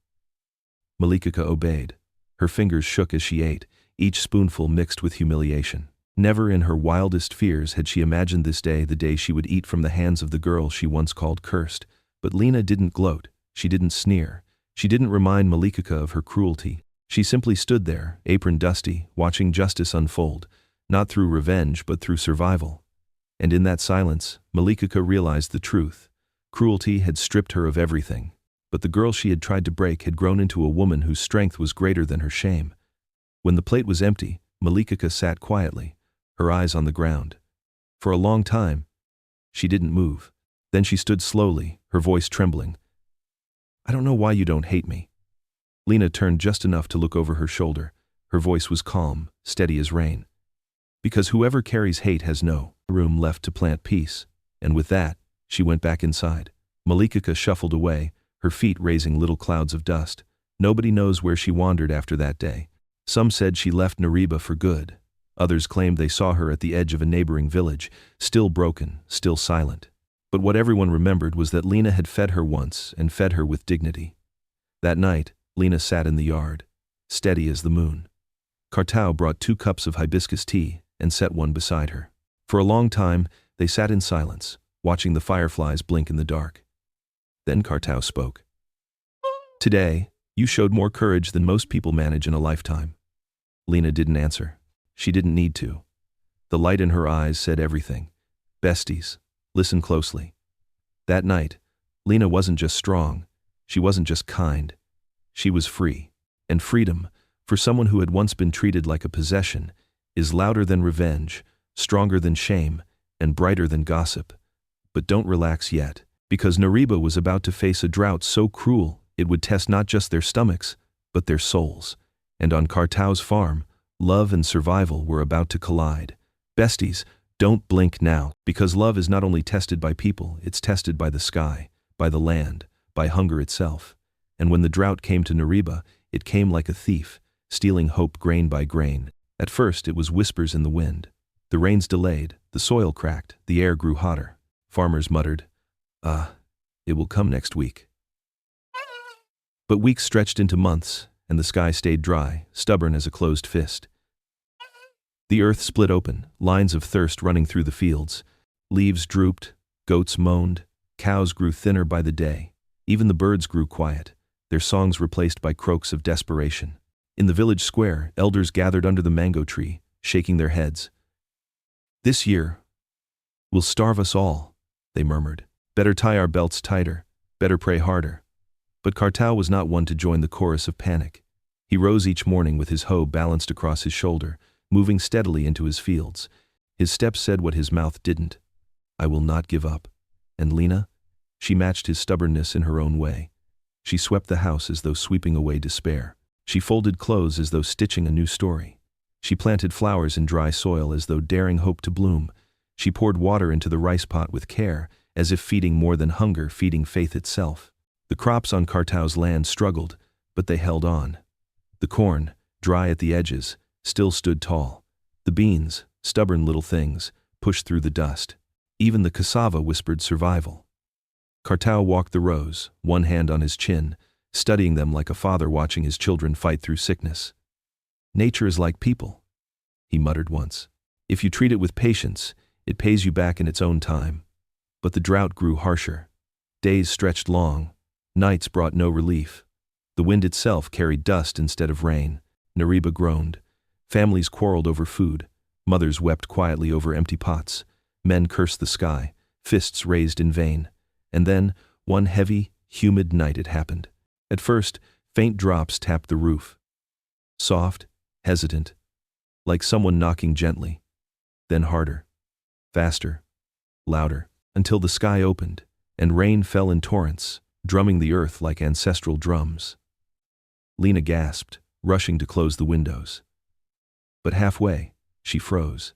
Malikika obeyed. Her fingers shook as she ate, each spoonful mixed with humiliation. Never in her wildest fears had she imagined this day, the day she would eat from the hands of the girl she once called cursed. But Lena didn't gloat, she didn't sneer, she didn't remind Malikika of her cruelty. She simply stood there, apron dusty, watching justice unfold, not through revenge but through survival. And in that silence, Malikika realized the truth. Cruelty had stripped her of everything, but the girl she had tried to break had grown into a woman whose strength was greater than her shame. When the plate was empty, Malikika sat quietly, her eyes on the ground. For a long time, she didn't move. Then she stood slowly, her voice trembling. "I don't know why you don't hate me." Lena turned just enough to look over her shoulder. Her voice was calm, steady as rain. "Because whoever carries hate has no room left to plant peace." And with that, she went back inside. Malikika shuffled away, her feet raising little clouds of dust. Nobody knows where she wandered after that day. Some said she left Nariba for good. Others claimed they saw her at the edge of a neighboring village, still broken, still silent. But what everyone remembered was that Lena had fed her once and fed her with dignity. That night, Lena sat in the yard, steady as the moon. Cartau brought 2 cups of hibiscus tea and set one beside her. For a long time, they sat in silence, watching the fireflies blink in the dark. Then Cartau spoke. "Today, you showed more courage than most people manage in a lifetime." Lena didn't answer. She didn't need to. The light in her eyes said everything. "Besties, listen closely." That night, Lena wasn't just strong, she wasn't just kind. She was free. And freedom, for someone who had once been treated like a possession, is louder than revenge, stronger than shame, and brighter than gossip. But don't relax yet, because Nariba was about to face a drought so cruel it would test not just their stomachs, but their souls. And on Cartau's farm, love and survival were about to collide. Besties, don't blink now, because love is not only tested by people, it's tested by the sky, by the land, by hunger itself. And when the drought came to Nariba, it came like a thief, stealing hope grain by grain. At first it was whispers in the wind. The rains delayed, the soil cracked, the air grew hotter. Farmers muttered, it will come next week." But weeks stretched into months, and the sky stayed dry, stubborn as a closed fist. The earth split open, lines of thirst running through the fields. Leaves drooped, goats moaned, cows grew thinner by the day. Even the birds grew quiet, their songs replaced by croaks of desperation. In the village square, elders gathered under the mango tree, shaking their heads. "This year will starve us all," they murmured. "Better tie our belts tighter, better pray harder." But Cartau was not one to join the chorus of panic. He rose each morning with his hoe balanced across his shoulder, moving steadily into his fields. His steps said what his mouth didn't. "I will not give up." And Lena? She matched his stubbornness in her own way. She swept the house as though sweeping away despair. She folded clothes as though stitching a new story. She planted flowers in dry soil as though daring hope to bloom. She poured water into the rice pot with care, as if feeding more than hunger, feeding faith itself. The crops on Cartau's land struggled, but they held on. The corn, dry at the edges, still stood tall. The beans, stubborn little things, pushed through the dust. Even the cassava whispered survival. Cartau walked the rows, one hand on his chin, studying them like a father watching his children fight through sickness. "Nature is like people," he muttered once. "If you treat it with patience, it pays you back in its own time." But the drought grew harsher. Days stretched long. Nights brought no relief. The wind itself carried dust instead of rain. Nariba groaned. Families quarreled over food. Mothers wept quietly over empty pots. Men cursed the sky, fists raised in vain. And then, one heavy, humid night it happened. At first, faint drops tapped the roof. Soft, hesitant, like someone knocking gently. Then harder, faster, louder, until the sky opened, and rain fell in torrents, drumming the earth like ancestral drums. Lena gasped, rushing to close the windows. But halfway, she froze.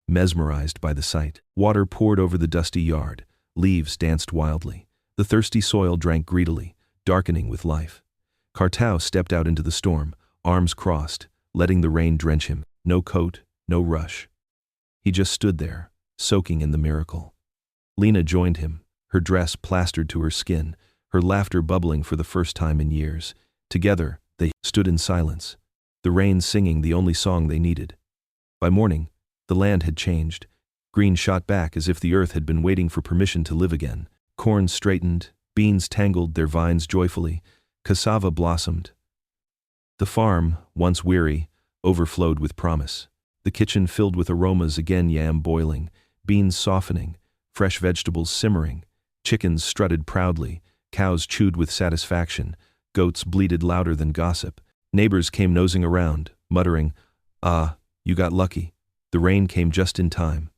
Mesmerized by the sight, water poured over the dusty yard, leaves danced wildly. The thirsty soil drank greedily, darkening with life. Cartau stepped out into the storm, arms crossed, letting the rain drench him. No coat, no rush. He just stood there, soaking in the miracle. Lena joined him, her dress plastered to her skin, her laughter bubbling for the first time in years. Together, they stood in silence, the rain singing the only song they needed. By morning, the land had changed. Green shot back as if the earth had been waiting for permission to live again. Corn straightened, beans tangled their vines joyfully, cassava blossomed. The farm, once weary, overflowed with promise. The kitchen filled with aromas again, yam boiling, beans softening, fresh vegetables simmering. Chickens strutted proudly, cows chewed with satisfaction, goats bleated louder than gossip. Neighbors came nosing around, muttering, "Ah, you got lucky. The rain came just in time."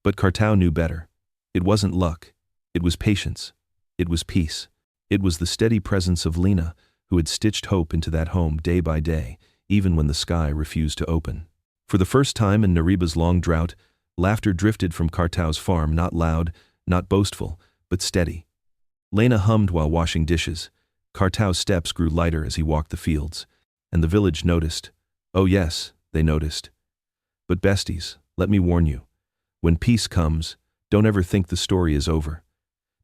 But Cartau knew better. It wasn't luck. It was patience. It was peace. It was the steady presence of Lena, who had stitched hope into that home day by day, even when the sky refused to open. For the first time in Nariba's long drought, laughter drifted from Cartau's farm, not loud, not boastful, but steady. Lena hummed while washing dishes. Cartau's steps grew lighter as he walked the fields. And the village noticed. Oh yes, they noticed. But besties, let me warn you. When peace comes, don't ever think the story is over.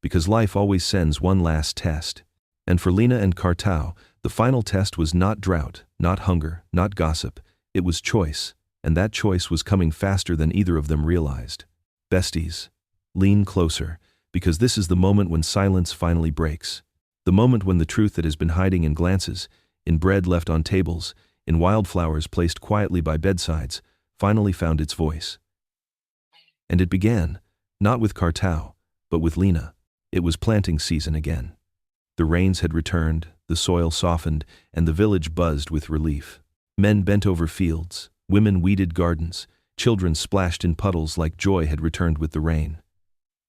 Because life always sends one last test. And for Lena and Cartau, the final test was not drought, not hunger, not gossip. It was choice, and that choice was coming faster than either of them realized. Besties, lean closer, because this is the moment when silence finally breaks. The moment when the truth that has been hiding in glances, in bread left on tables, in wildflowers placed quietly by bedsides, finally found its voice. And it began, not with Cartau, but with Lena. It was planting season again. The rains had returned, the soil softened, and the village buzzed with relief. Men bent over fields, women weeded gardens, children splashed in puddles like joy had returned with the rain.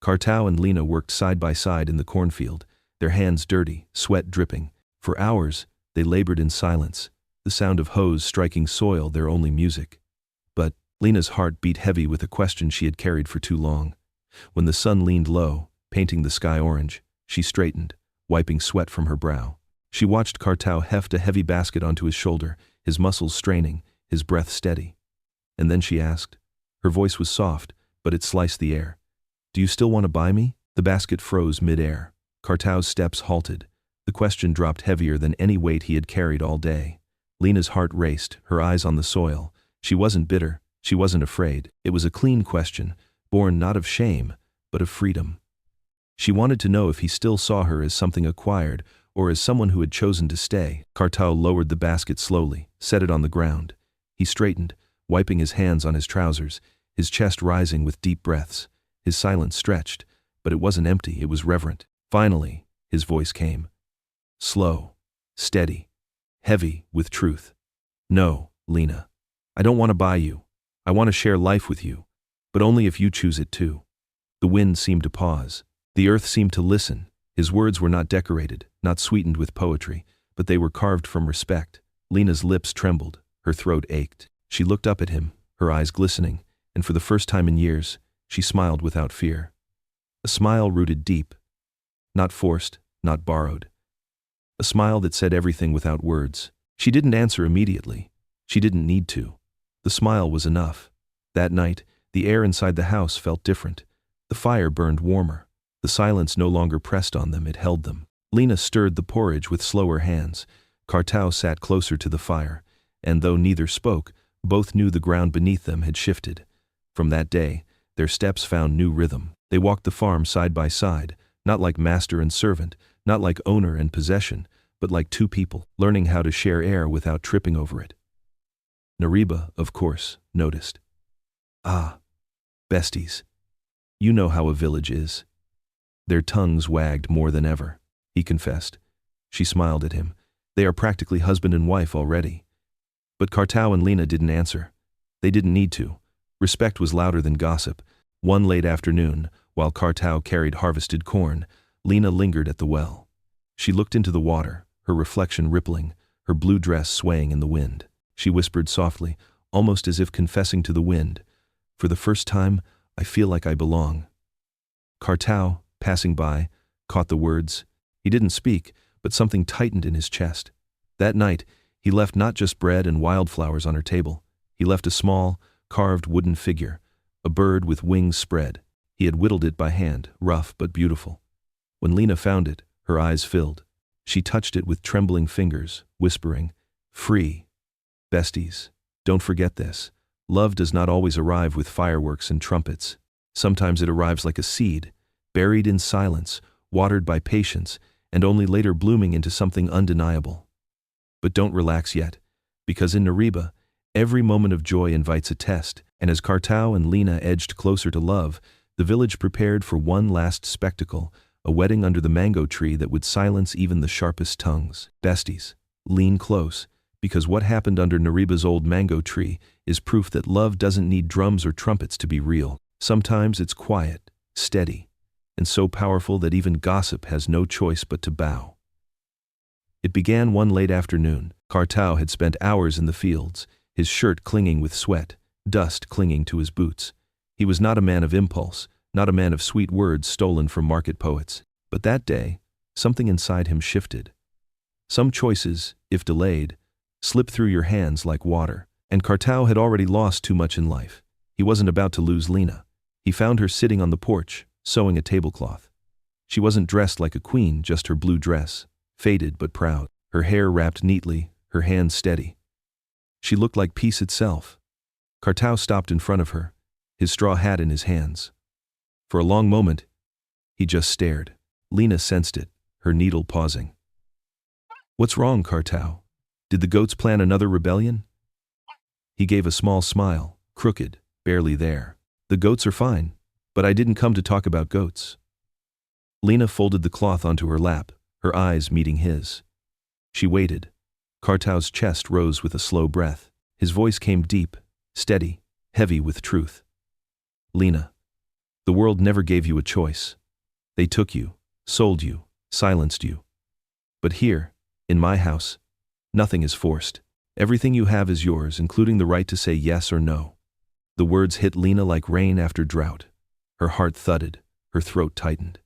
Cartau and Lena worked side by side in the cornfield, their hands dirty, sweat dripping. For hours, they labored in silence, the sound of hoes striking soil their only music. But Lena's heart beat heavy with a question she had carried for too long. When the sun leaned low, painting the sky orange, she straightened, wiping sweat from her brow. She watched Cartau heft a heavy basket onto his shoulder, his muscles straining, his breath steady. And then she asked. Her voice was soft, but it sliced the air. "Do you still want to buy me?" The basket froze mid-air. Cartau's steps halted. The question dropped heavier than any weight he had carried all day. Lena's heart raced, her eyes on the soil. She wasn't bitter, she wasn't afraid. It was a clean question, born not of shame, but of freedom. She wanted to know if he still saw her as something acquired, or as someone who had chosen to stay. Cartau lowered the basket slowly, set it on the ground. He straightened, wiping his hands on his trousers, his chest rising with deep breaths. His silence stretched, but it wasn't empty, it was reverent. Finally, his voice came. Slow, steady, heavy with truth. "No, Lena. I don't want to buy you. I want to share life with you, but only if you choose it too." The wind seemed to pause. The earth seemed to listen. His words were not decorated, not sweetened with poetry, but they were carved from respect. Lena's lips trembled, her throat ached. She looked up at him, her eyes glistening, and for the first time in years, she smiled without fear. A smile rooted deep, not forced, not borrowed. A smile that said everything without words. She didn't answer immediately. She didn't need to. The smile was enough. That night, the air inside the house felt different. The fire burned warmer. The silence no longer pressed on them, it held them. Lena stirred the porridge with slower hands. Cartau sat closer to the fire, and though neither spoke, both knew the ground beneath them had shifted. From that day, their steps found new rhythm. They walked the farm side by side, not like master and servant, not like owner and possession, but like two people, learning how to share air without tripping over it. Nariba, of course, noticed. Ah, besties. You know how a village is. Their tongues wagged more than ever, he confessed. She smiled at him. They are practically husband and wife already. But Cartau and Lena didn't answer. They didn't need to. Respect was louder than gossip. One late afternoon, while Cartau carried harvested corn, Lena lingered at the well. She looked into the water, her reflection rippling, her blue dress swaying in the wind. She whispered softly, almost as if confessing to the wind, "For the first time, I feel like I belong." Cartau, passing by, caught the words. He didn't speak, but something tightened in his chest. That night, he left not just bread and wildflowers on her table. He left a small, carved wooden figure, a bird with wings spread. He had whittled it by hand, rough but beautiful. When Lena found it, her eyes filled. She touched it with trembling fingers, whispering, "Free. Besties, don't forget this. Love does not always arrive with fireworks and trumpets. Sometimes it arrives like a seed, buried in silence, watered by patience, and only later blooming into something undeniable." But don't relax yet, because in Nariba, every moment of joy invites a test, and as Cartau and Lena edged closer to love, the village prepared for one last spectacle, a wedding under the mango tree that would silence even the sharpest tongues. Besties, lean close, because what happened under Nariba's old mango tree is proof that love doesn't need drums or trumpets to be real. Sometimes it's quiet, steady, and so powerful that even gossip has no choice but to bow. It began one late afternoon. Cartau had spent hours in the fields, his shirt clinging with sweat, dust clinging to his boots. He was not a man of impulse, not a man of sweet words stolen from market poets. But that day, something inside him shifted. Some choices, if delayed, slip through your hands like water, and Cartau had already lost too much in life. He wasn't about to lose Lena. He found her sitting on the porch, sewing a tablecloth. She wasn't dressed like a queen, just her blue dress, faded but proud, her hair wrapped neatly, her hands steady. She looked like peace itself. Cartau stopped in front of her, his straw hat in his hands. For a long moment, he just stared. Lena sensed it, her needle pausing. "What's wrong, Cartau? Did the goats plan another rebellion?" He gave a small smile, crooked, barely there. "The goats are fine, but I didn't come to talk about goats." Lena folded the cloth onto her lap, her eyes meeting his. She waited. Cartau's chest rose with a slow breath. His voice came deep, steady, heavy with truth. "Lena, the world never gave you a choice. They took you, sold you, silenced you. But here, in my house, nothing is forced. Everything you have is yours, including the right to say yes or no." The words hit Lena like rain after drought. Her heart thudded, her throat tightened.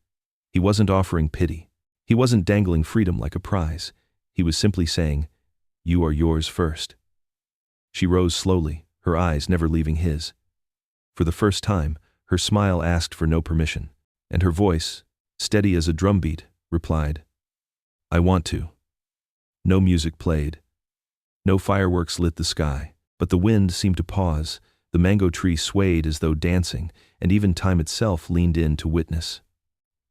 He wasn't offering pity. He wasn't dangling freedom like a prize. He was simply saying, "You are yours first." She rose slowly, her eyes never leaving his. For the first time, her smile asked for no permission, and her voice, steady as a drumbeat, replied, "I want to." No music played. No fireworks lit the sky, but the wind seemed to pause, the mango tree swayed as though dancing, and even time itself leaned in to witness.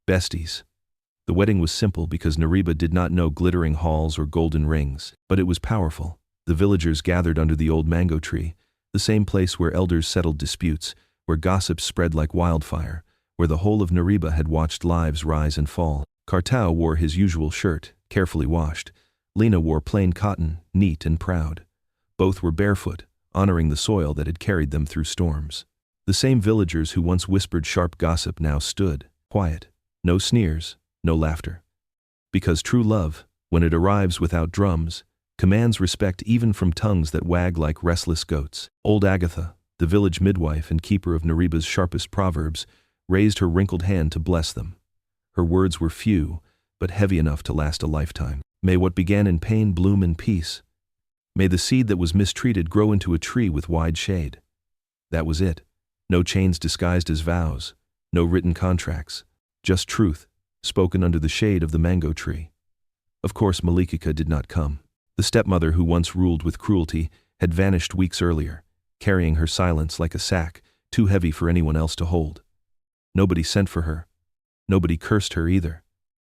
Besties. The wedding was simple because Nariba did not know glittering halls or golden rings, but it was powerful. The villagers gathered under the old mango tree, the same place where elders settled disputes, where gossip spread like wildfire, where the whole of Nariba had watched lives rise and fall. Cartau wore his usual shirt, carefully washed. Lena wore plain cotton, neat and proud. Both were barefoot, honoring the soil that had carried them through storms. The same villagers who once whispered sharp gossip now stood, quiet, no sneers, no laughter. Because true love, when it arrives without drums, commands respect even from tongues that wag like restless goats. Old Agatha, the village midwife and keeper of Nariba's sharpest proverbs, raised her wrinkled hand to bless them. Her words were few, but heavy enough to last a lifetime. "May what began in pain bloom in peace. May the seed that was mistreated grow into a tree with wide shade." That was it. No chains disguised as vows, no written contracts, just truth, spoken under the shade of the mango tree. Of course, Malikika did not come. The stepmother who once ruled with cruelty had vanished weeks earlier, carrying her silence like a sack, too heavy for anyone else to hold. Nobody sent for her. Nobody cursed her either.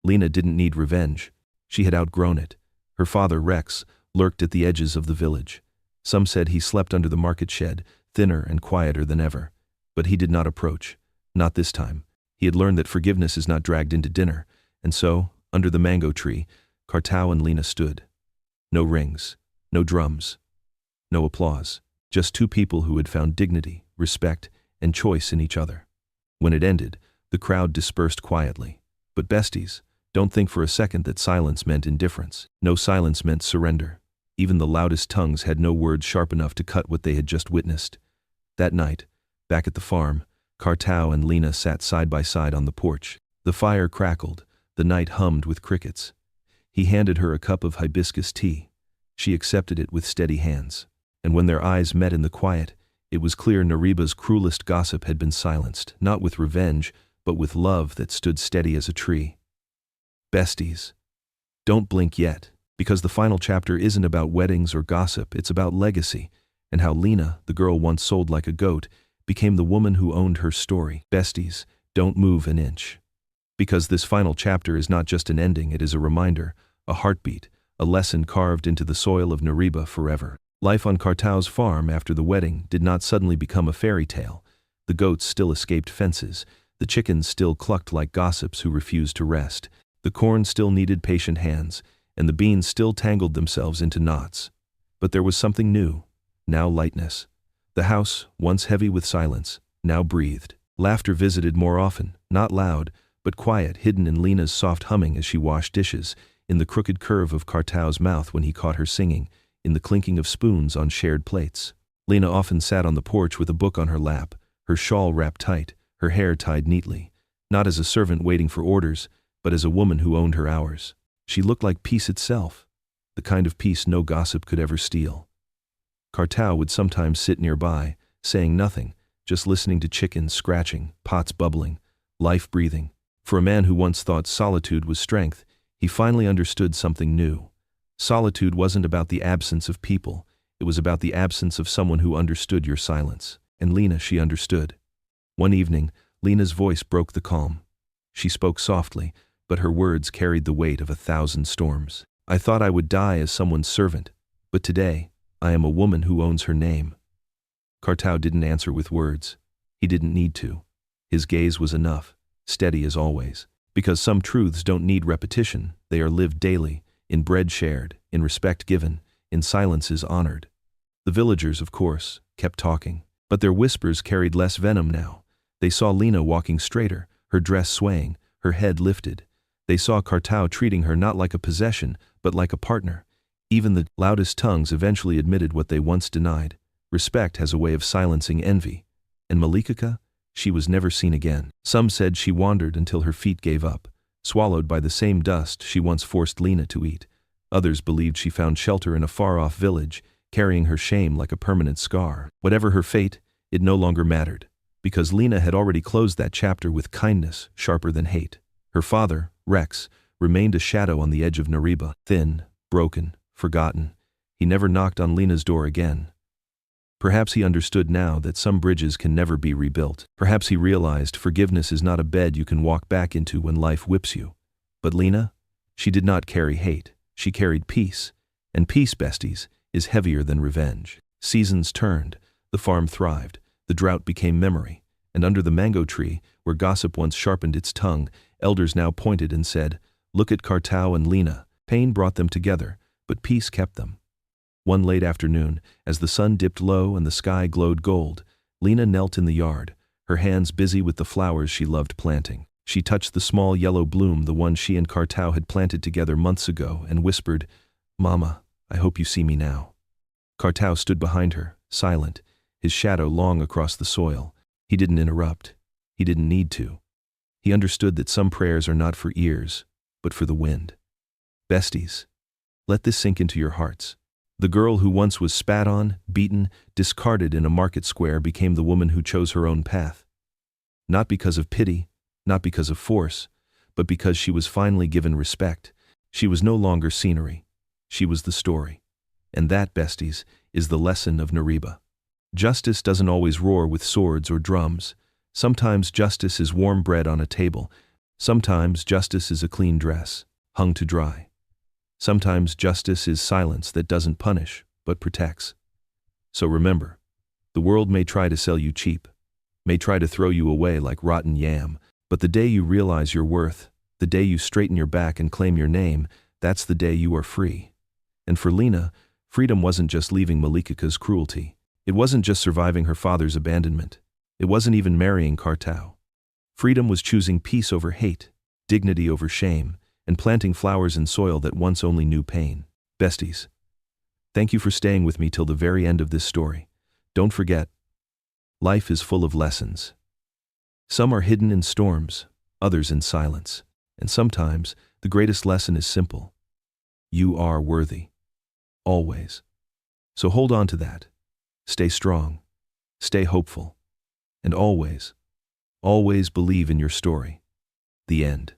Lena didn't need revenge. She had outgrown it. Her father, Rex, lurked at the edges of the village. Some said he slept under the market shed, thinner and quieter than ever. But he did not approach. Not this time. He had learned that forgiveness is not dragged into dinner, and so, under the mango tree, Cartau and Lena stood. No rings, no drums, no applause. Just two people who had found dignity, respect, and choice in each other. When it ended, the crowd dispersed quietly. But besties, don't think for a second that silence meant indifference. No, silence meant surrender. Even the loudest tongues had no words sharp enough to cut what they had just witnessed. That night, back at the farm, Cartau and Lena sat side by side on the porch. The fire crackled, the night hummed with crickets. He handed her a cup of hibiscus tea. She accepted it with steady hands. And when their eyes met in the quiet, it was clear Nariba's cruelest gossip had been silenced, not with revenge, but with love that stood steady as a tree. Besties, don't blink yet, because the final chapter isn't about weddings or gossip, it's about legacy, and how Lena, the girl once sold like a goat, became the woman who owned her story. Besties, don't move an inch. Because this final chapter is not just an ending, it is a reminder, a heartbeat, a lesson carved into the soil of Nariba forever. Life on Cartau's farm after the wedding did not suddenly become a fairy tale. The goats still escaped fences, the chickens still clucked like gossips who refused to rest, the corn still needed patient hands, and the beans still tangled themselves into knots. But there was something new, now lightness. The house, once heavy with silence, now breathed. Laughter visited more often, not loud, but quiet, hidden in Lena's soft humming as she washed dishes, in the crooked curve of Cartau's mouth when he caught her singing, in the clinking of spoons on shared plates. Lena often sat on the porch with a book on her lap, her shawl wrapped tight, her hair tied neatly, not as a servant waiting for orders, but as a woman who owned her hours. She looked like peace itself, the kind of peace no gossip could ever steal. Cartau would sometimes sit nearby, saying nothing, just listening to chickens scratching, pots bubbling, life breathing. For a man who once thought solitude was strength, he finally understood something new. Solitude wasn't about the absence of people, it was about the absence of someone who understood your silence. And Lena, she understood. One evening, Lena's voice broke the calm. She spoke softly, but her words carried the weight of 1,000 storms. I thought I would die as someone's servant, but today, I am a woman who owns her name. Cartau didn't answer with words. He didn't need to. His gaze was enough, steady as always. Because some truths don't need repetition, they are lived daily, in bread shared, in respect given, in silences honored. The villagers, of course, kept talking, but their whispers carried less venom now. They saw Lena walking straighter, her dress swaying, her head lifted. They saw Cartau treating her not like a possession, but like a partner. Even the loudest tongues eventually admitted what they once denied. Respect has a way of silencing envy. And Malikika? She was never seen again. Some said she wandered until her feet gave up, swallowed by the same dust she once forced Lena to eat. Others believed she found shelter in a far-off village, carrying her shame like a permanent scar. Whatever her fate, it no longer mattered, because Lena had already closed that chapter with kindness sharper than hate. Her father, Rex, remained a shadow on the edge of Nariba, thin, broken, forgotten. He never knocked on Lena's door again. Perhaps he understood now that some bridges can never be rebuilt. Perhaps he realized forgiveness is not a bed you can walk back into when life whips you. But Lena? She did not carry hate. She carried peace. And peace, besties, is heavier than revenge. Seasons turned. The farm thrived. The drought became memory. And under the mango tree, where gossip once sharpened its tongue, elders now pointed and said, "Look at Cartau and Lena." Pain brought them together, but peace kept them. One late afternoon, as the sun dipped low and the sky glowed gold, Lena knelt in the yard, her hands busy with the flowers she loved planting. She touched the small yellow bloom, the one she and Cartau had planted together months ago, and whispered, "Mama, I hope you see me now." Cartau stood behind her, silent, his shadow long across the soil. He didn't interrupt. He didn't need to. He understood that some prayers are not for ears, but for the wind. Besties, let this sink into your hearts. The girl who once was spat on, beaten, discarded in a market square became the woman who chose her own path. Not because of pity, not because of force, but because she was finally given respect. She was no longer scenery. She was the story. And that, besties, is the lesson of Nariba. Justice doesn't always roar with swords or drums. Sometimes justice is warm bread on a table. Sometimes justice is a clean dress, hung to dry. Sometimes justice is silence that doesn't punish, but protects. So remember, the world may try to sell you cheap, may try to throw you away like rotten yam, but the day you realize your worth, the day you straighten your back and claim your name, that's the day you are free. And for Lena, freedom wasn't just leaving Malikika's cruelty. It wasn't just surviving her father's abandonment. It wasn't even marrying Cartau. Freedom was choosing peace over hate, dignity over shame, and planting flowers in soil that once only knew pain. Besties, thank you for staying with me till the very end of this story. Don't forget, life is full of lessons. Some are hidden in storms, others in silence. And sometimes, the greatest lesson is simple. You are worthy. Always. So hold on to that. Stay strong. Stay hopeful. And always, always believe in your story. The end.